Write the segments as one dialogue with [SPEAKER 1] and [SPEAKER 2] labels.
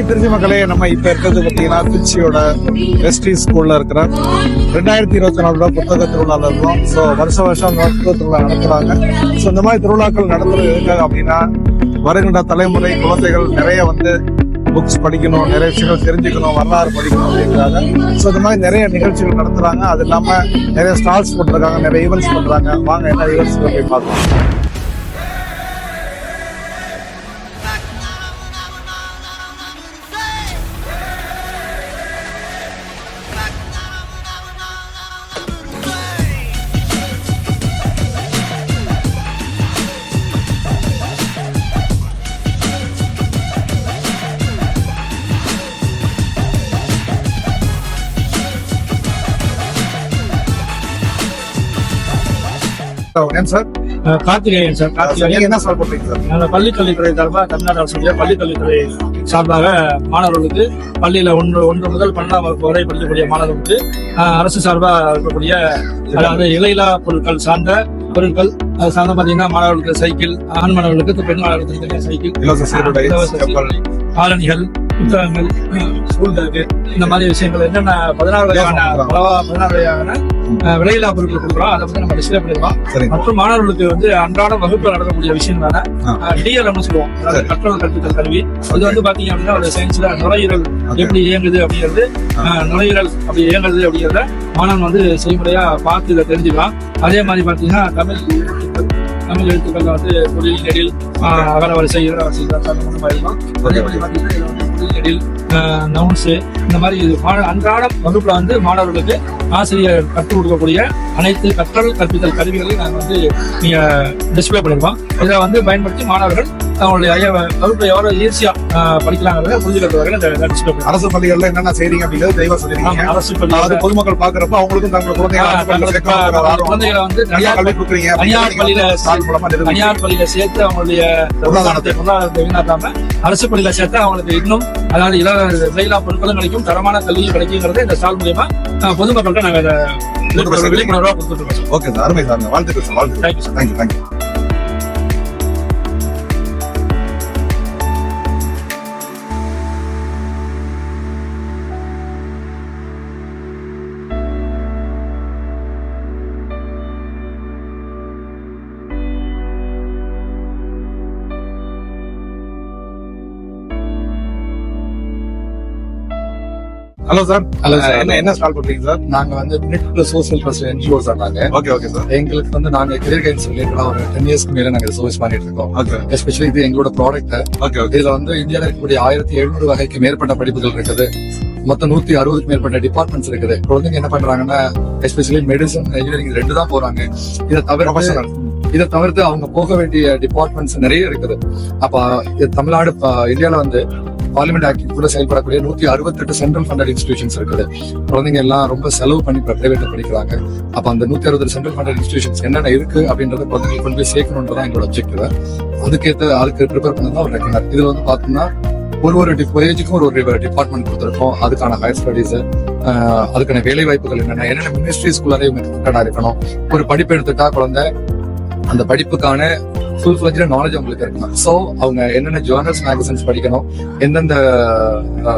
[SPEAKER 1] திருச்சி மக்களே, நம்ம இப்ப இருக்கிறது பாத்தீங்கன்னா திருச்சியோட வெஸ்டி ஸ்கூல்ல இருக்கிற 2024 புத்தக திருவிழால இருக்கோம். ஸோ வருஷம் அந்த புத்தக திருவிழா நடத்துறாங்க. ஸோ இந்த மாதிரி திருவிழாக்கள் நடத்துறது எதுக்காக அப்படின்னா, வருகின்ற தலைமுறை குழந்தைகள் நிறைய புக்ஸ் படிக்கணும், நிறைய விஷயங்கள் தெரிஞ்சுக்கணும், வரலாறு படிக்கணும் அப்படிங்கிறாங்க. ஸோ இந்த மாதிரி நிறைய நிகழ்ச்சிகள் நடத்துறாங்க. அது இல்லாம நிறைய ஸ்டால்ஸ் போட்டிருக்காங்க, நிறைய ஈவெண்ட்ஸ் பண்றாங்க. வாங்க என்ன ஈவெண்ட்ஸ் போய் பார்க்கலாம்.
[SPEAKER 2] கார்த்திகேயன் சார்.
[SPEAKER 1] கார்த்திகேயன் என்ன சார் பண்றீங்க சார்?
[SPEAKER 2] பள்ளிக்கல்வித்துறை சார்பாக தமிழ்நாடு அரசுடைய பள்ளிக்கல்வித்துறை சார்பாக மாணவர்களுக்கு பள்ளியில 1 முதல் 12ஆம் வகுப்பு வரை படிக்கக்கூடிய மாணவர்களுக்கு அரசு சார்பாக இருக்கக்கூடிய அதாவது இலையில்லா பொருட்கள் சார்ந்த பொருட்கள் சார்ந்த பாத்தீங்கன்னா மாணவர்களுக்கு சைக்கிள், ஆண் மாணவர்களுக்கு பெண் மாணவர்களுக்கு சைக்கிள், காலணிகள், புத்தகங்கள், ஸ்கூல் பேக்கு, இந்த மாதிரி விஷயங்கள் என்னென்ன 16 வகையான விலையில்லா பொருட்கள் கொடுக்குறோம். அதை நம்ம டிஸ்பிளே பண்ணிருக்கோம். மற்றும் மாணவர்களுக்கு அன்றாட வகுப்பு நடக்கக்கூடிய விஷயங்களான டிஎல்எம்னு சொல்லுவோம், கற்றல் கற்பித்தல் கல்வி. இது பாத்தீங்க அப்படின்னா ஒரு சயின்ஸ்ல நுரையீரல் எப்படி இயங்குது அப்படிங்கிறது, நுரையீரல் அப்படி இயங்குறது அப்படிங்கிறத மாணவன் செய்முறையா பார்த்து இதை தெரிஞ்சுக்கலாம். அதே மாதிரி பாத்தீங்கன்னா தமிழ் எழுத்துக்கள் தொழில் நெடில், அகர வரிசை, இளவரசை அதே மாதிரி பாத்தீங்கன்னா நெடில், நவுன்ஸ், இந்த மாதிரி அன்றாடம் வகுப்புல மாணவர்களுக்கு ஆசிரியர் கற்றுக் கொடுக்கக்கூடிய அனைத்து கற்றல் கற்பித்தல் கருவிகளையும் நாங்கள் நீங்க டிஸ்பிளே பண்ணிருக்கோம். இதை பயன்படுத்தி மாணவர்கள் அவங்களுடைய வகுப்பை எவ்வளவு ஈஸியா படிக்கலாங்கிறத புரிஞ்சுக்கிறதுக்காக டிஸ்பிளே பண்ணி.
[SPEAKER 1] அரசு பள்ளிகள்ல என்னென்ன செய்றீங்க அப்படிங்கிறது தெளிவா சொல்லிருக்கீங்க.
[SPEAKER 2] அரசு பள்ளி
[SPEAKER 1] பொதுமக்கள் பாக்குறப்ப அவங்களுக்கும் தங்கள்
[SPEAKER 2] குழந்தைகளை தனியார் பள்ளியில சேர்த்து அவங்களுடைய பொருளாதாரத்தை வீணாக்காம அரசு பள்ளியில சேர்த்து அவங்களுக்கு இன்னும் அதாவது இலயில்லா பொருட்களும் கிடைக்கும், தரமான கல்வியும் கிடைக்குங்கிறத இந்த ஸ்டால் மூலியமா பொதுமக்களுக்கு நாங்க விழிப்புணர்வா கொடுத்துட்டு இருக்கோம்.
[SPEAKER 1] ஓகே சார், அருமை சார், வாழ்த்துக்கள் சார். வாழ்த்துக்கள்.
[SPEAKER 2] Thank you sir.
[SPEAKER 1] Thank you. Hello sir.
[SPEAKER 2] Hello sir.
[SPEAKER 1] என்ன ஸ்டால் பண்றீங்க சார்?
[SPEAKER 2] நாங்க பிரிட் சோசியல் ட்ரஸ்ட் என்ஜிஓ சார். நாங்க
[SPEAKER 1] ஓகே சார்.
[SPEAKER 2] எங்களுக்கு நாங்க கெரியர் கைடன்ஸ் ரிலேட்டடா ஒரு 10 இயர்ஸ்க்கு மேல நாங்க சர்வீஸ் பண்ணிட்டு இருக்கோம்.
[SPEAKER 1] ஓகே.
[SPEAKER 2] எஸ்பெஷலி இது எங்களோட ப்ராடக்ட்.
[SPEAKER 1] ஓகே.
[SPEAKER 2] இதுல இந்தியால இருக்கக்கூடிய 1700 வகைக்கு மேற்பட்ட படிப்புகள் இருக்குது. மொத்தம் 160க்கு மேற்பட்ட டிபார்ட்மெண்ட்ஸ் இருக்குது. குழந்தைங்க என்ன பண்றாங்கன்னா எஸ்பெஷலி மெடிசன், இன்ஜினியரிங் 2 தான் போறாங்க. இதை தவிர்த்து அவங்க போக வேண்டிய டிபார்ட்மெண்ட்ஸ் நிறைய இருக்குது. அப்ப தமிழ்நாடு இந்தியால பார்லிமெண்ட் ஆக்ட் கூட செயல்படக்கூடிய 168 சென்ட்ரல் ஃபண்டட் இன்ஸ்டிடியூஷன்ஸ் இருக்குது. குழந்தைங்க எல்லாம் ரொம்ப செலவு பண்ணி பிரைவேட்ல படிக்கிறாங்க. அப்ப அந்த 160 சென்ட்ரல் ஃபண்டட் இன்ஸ்டிடியூஷன்ஸ் என்னென்ன இருக்கு அப்படின்றத குழந்தைங்களுக்கு கொண்டு போய் சேர்க்கணுன்றதான் எங்களோட அப்ஜெக்டிவ். அதுக்கு ப்ரிப்பேர் பண்ணதான் ஒரு ரெக்கனர். இதுல பாத்தீங்கன்னா ஒரு ஏஜுக்கும் ஒரு டிபார்ட்மெண்ட் கொடுத்துருக்கோம். அதுக்கான ஹையர் ஸ்டடீஸ், அதுக்கான வேலை வாய்ப்புகள் என்னென்ன மினிஸ்ட்ரிஸ்குள்ளாரே இருக்கணும். ஒரு படிப்பு எடுத்துட்டா குழந்தை அந்த படிப்புக்கான ஃபுல் ஃபிளஜ்ட் நாலேஜ் அவங்களுக்கு இருக்கணும். ஸோ அவங்க என்னென்ன ஜேர்னல்ஸ், மேகசின்ஸ் படிக்கணும், எந்தெந்த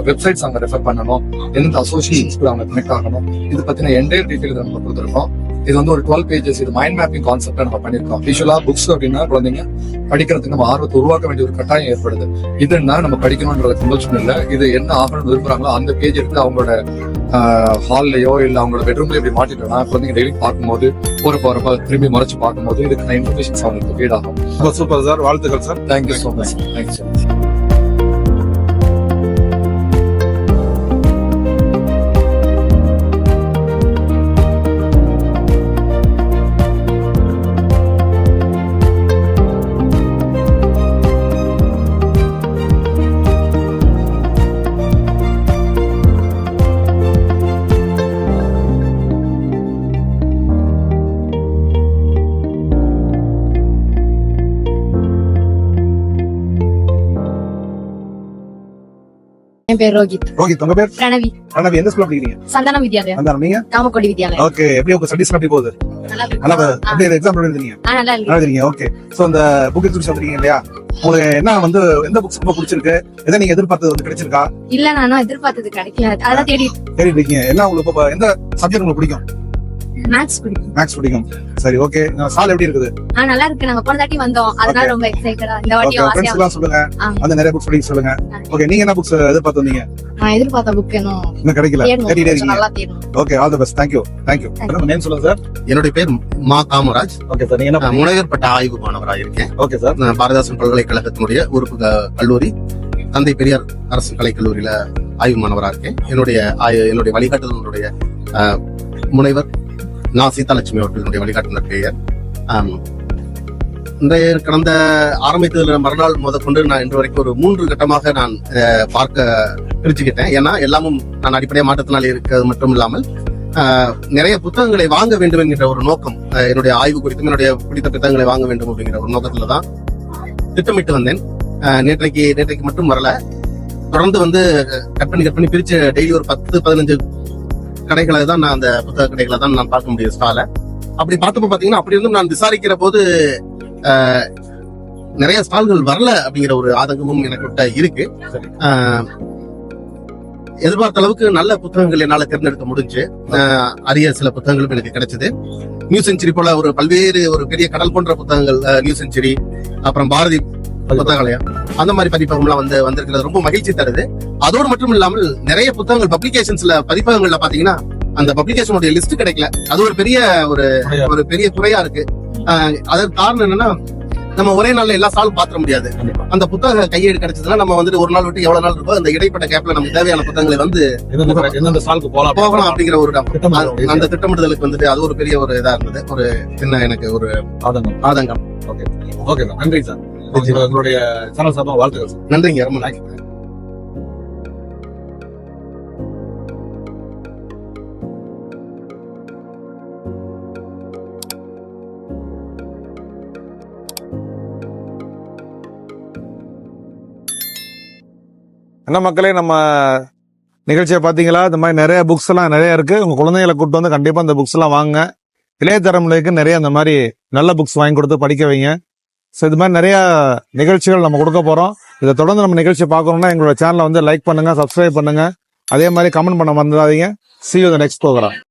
[SPEAKER 2] வெப்சைட்ஸ் அவங்க ரெஃபர் பண்ணணும், எந்தெந்த அசோசியேஷன்ஸ் கூட அவங்க கனெக்ட் ஆகணும், இது பத்தின என்டையர் டீடைல் நம்ம கொடுத்துருக்கோம். இது ஒரு 12 பேஜஸ். இது மைண்ட் மேப்பிங் கான்செப்ட் நம்ம பண்ணிருக்கோம். விஷுவலா புக்ஸ் அப்படின்னா குழந்தைங்க படிக்கிறதுக்கு நம்ம ஆர்வத்தை உருவாக்க வேண்டிய ஒரு கட்டாயம் ஏற்படுது. இதுன்னா நம்ம படிக்கணும்ன்றது கம்பல்ஷன் இல்லை. இது என்ன ஆகணும்னு விரும்புறாங்களோ அந்த பேஜ் எடுத்து அவங்களோட ஹால்லயோ இல்ல அவங்களோட பெட்ரூம்ல எப்படி மாட்டிட்டோம்னா குழந்தைங்க டெய்லி பார்க்கும்போது போறப்ப திரும்பி மறைச்சு பார்க்கும்போது இதுக்கான இன்ஃபர்மேஷன்ஸ் அவங்களுக்கு ஃபீட் ஆகும்.
[SPEAKER 1] சூப்பர் சார், வாழ்த்துக்கள் சார்.
[SPEAKER 2] Thank you so much. Thank you so much.
[SPEAKER 3] என் பேர் ரோஹித்.
[SPEAKER 1] உங்க பேர்?
[SPEAKER 3] பிரணவி.
[SPEAKER 1] எந்த ஸ்கூல்ல படிக்கிறீங்க?
[SPEAKER 3] சந்தானம் வித்யாலயா.
[SPEAKER 1] நீங்க?
[SPEAKER 3] காமக்கோடி வித்யாலயா.
[SPEAKER 1] ஓகே. எப்படி உங்க ஸ்டடீஸ் எப்படி போகுது? நல்லா அப்படியே எக்ஸாம் எழுதுறீங்க
[SPEAKER 3] நல்லா இருக்கு.
[SPEAKER 1] நல்லா எழுதுறீங்க. ஓகே. சோ இந்த புக் எடுத்து வந்துருக்கீங்க இல்லையா, உங்களுக்கு என்ன வந்து எந்த புக்ஸ் ரொம்ப பிடிச்சிருக்கு, எதை நீங்க எதிர்பார்த்தது வந்து கிடைச்சிருக்கா?
[SPEAKER 3] இல்ல நானும் எதிர்பார்த்தது கிடைக்கல, அதான் தேடி
[SPEAKER 1] தேடிட்டு இருக்கீங்க. என்ன உங்களுக்கு இப்ப எந்த சப்ஜெக்ட் உங்களுக்கு பிடிக்கும்?
[SPEAKER 3] மேத்ஸ் பிடிக்கும்.
[SPEAKER 1] மேத்ஸ் பிடிக்கும். சரி, ஓகே. சால் எப்படி இருக்குது?
[SPEAKER 3] நல்லா இருக்கு. நாங்க போன தாட்டி வந்தோம், அதனால ரொம்ப எக்ஸைட்டடா இந்த
[SPEAKER 1] ஓகே,
[SPEAKER 3] வாட்டியும்
[SPEAKER 1] ஃப்ரெண்ட்ஸ்
[SPEAKER 3] ஆசையா.
[SPEAKER 1] எல்லாம் சொல்லுங்க. அந்த நிறைய புக்ஸ் படிக்க சொல்லுங்க. ஓகே, நீங்க என்ன புக்ஸ் எதிர்பார்த்து வந்தீங்க?
[SPEAKER 3] நான் எதிர்பார்த்த புக்
[SPEAKER 1] இன்னும் கிடைக்கல, தேடிட்டே
[SPEAKER 3] தேடணும்,
[SPEAKER 1] இருக்கீங்க.
[SPEAKER 3] நல்லா தேடணும்.
[SPEAKER 1] Okay, all the best. Thank you. உங்க நேம் சொல்லுங்க சார்.
[SPEAKER 4] என்னுடைய பேர் மா காமராஜ்.
[SPEAKER 1] ஓகே சார், நீங்க என்ன
[SPEAKER 4] நான் முனைவர் பட்ட ஆய்வு மாணவராக இருக்கேன்.
[SPEAKER 1] Okay sir.
[SPEAKER 4] நான் பாரதிதாசன் பல்கலைக்கழகத்தினுடைய உறுப்பு கல்லூரி தந்தை பெரியார் அரசு கலைக்கல்லூரியில ஆய்வு மாணவராக இருக்கேன். என்னுடைய வழிகாட்டுதலுடைய முனைவர் நா சீதாலட்சுமி அவர்களுடைய வழிகாட்டுனர் பெயர். இன்றைய கடந்த ஆரம்பித்ததுல மறுநாள் முதற்கொண்டு நான் இன்று வரைக்கும் ஒரு 3 கட்டமாக நான் பார்க்க பிரிச்சுக்கிட்டேன். ஏன்னா எல்லாமும் நான் அடிப்படையாக மாற்றத்தினால இருக்கிறது மட்டும் இல்லாமல் நிறைய புத்தகங்களை வாங்க வேண்டும் என்கிற ஒரு நோக்கம், என்னுடைய ஆய்வு குறித்தும் என்னுடைய பிடித்த புத்தகங்களை வாங்க வேண்டும் அப்படிங்கிற ஒரு நோக்கத்துல தான் திட்டமிட்டு வந்தேன். நேற்றைக்கு மட்டும் வரல, தொடர்ந்து வந்து கட் பண்ணி பிரிச்சு டெய்லி ஒரு 10-15 கடைகளை தான் நான் அந்த புத்தக கடைகளை தான் நான் பார்க்க முடியும் ஸ்டால. அப்படி பார்த்தப்ப பாத்தீங்கன்னா அப்படி இருந்தும் நான் விசாரிக்கிற போது நிறைய ஸ்டால்கள் வரல அப்படிங்கிற ஒரு ஆதங்கமும் எனக்கு இருக்கு. எதிர்பார்த்த அளவுக்கு நல்ல புத்தகங்கள் என்னால தேர்ந்தெடுக்க முடிஞ்சு அரிய சில புத்தகங்களும் எனக்கு கிடைச்சது. நியூ செஞ்சுரி போல ஒரு பெரிய கடல் போன்ற புத்தகங்கள், நியூ செஞ்சுரி, அப்புறம் பாரதி புத்தகாலயம், அந்த மாதிரி பதிப்பகம்லாம் வந்திருக்கிறது ரொம்ப மகிழ்ச்சி தருது. அதோடு மட்டும் இல்லாமல் நிறைய புத்தகங்கள் பப்ளிகேஷன்ஸ்ல பதிப்பகங்கள்ல பாத்தீங்கன்னா அந்த பப்ளிகேஷனுடைய லிஸ்ட் கிடைக்கல. அது ஒரு பெரிய குறையா இருக்கு. அதற்கு காரணம் என்னன்னா, நம்ம ஒரே நாள்ல எல்லா ஸ்டாலும் பாத்திர முடியாது. அந்த புத்தக கையேடு கிடைச்சதுன்னா நம்ம வந்துட்டு ஒரு நாள் விட்டு எவ்வளவு நாள் இருக்கோ அந்த இடைப்பட்ட கேப்ல நமக்கு தேவையான புத்தகங்களை வந்து
[SPEAKER 1] எந்தெந்த ஸ்டாலுக்கு
[SPEAKER 4] போகலாம் அப்படிங்கிற ஒரு அந்த திட்டமிடுதலுக்கு வந்துட்டு அது ஒரு பெரிய ஒரு இதா இருந்தது. ஒரு சின்ன எனக்கு ஒரு ஆதங்கம்.
[SPEAKER 1] ஓகே ஓகே சார், நன்றி சார். உங்களுடைய சேனல் சார்பாக வாழ்த்துக்கள் சார்.
[SPEAKER 4] நன்றிங்க, ரொம்ப நன்றி.
[SPEAKER 1] என்ன மக்களே, நம்ம நிகழ்ச்சியை பார்த்தீங்களா? இந்த மாதிரி நிறைய புக்ஸ் எல்லாம் நிறைய இருக்கு. உங்க குழந்தைகளை கூப்பிட்டு வந்து கண்டிப்பா இந்த புக்ஸ் எல்லாம் வாங்க. இளைய தலைமுறைக்கு நிறைய இந்த மாதிரி நல்ல புக்ஸ் வாங்கி கொடுத்து படிக்க வைங்க. ஸோ இது மாதிரி நிறைய நிகழ்ச்சிகள் நம்ம கொடுக்க போறோம். இதை தொடர்ந்து நம்ம நிகழ்ச்சி பார்க்கணும்னா எங்களோட சேனலை வந்து லைக் பண்ணுங்க, சப்ஸ்கிரைப் பண்ணுங்க, அதே மாதிரி கமெண்ட் பண்ண மறந்துடாதீங்க. See you in the next program.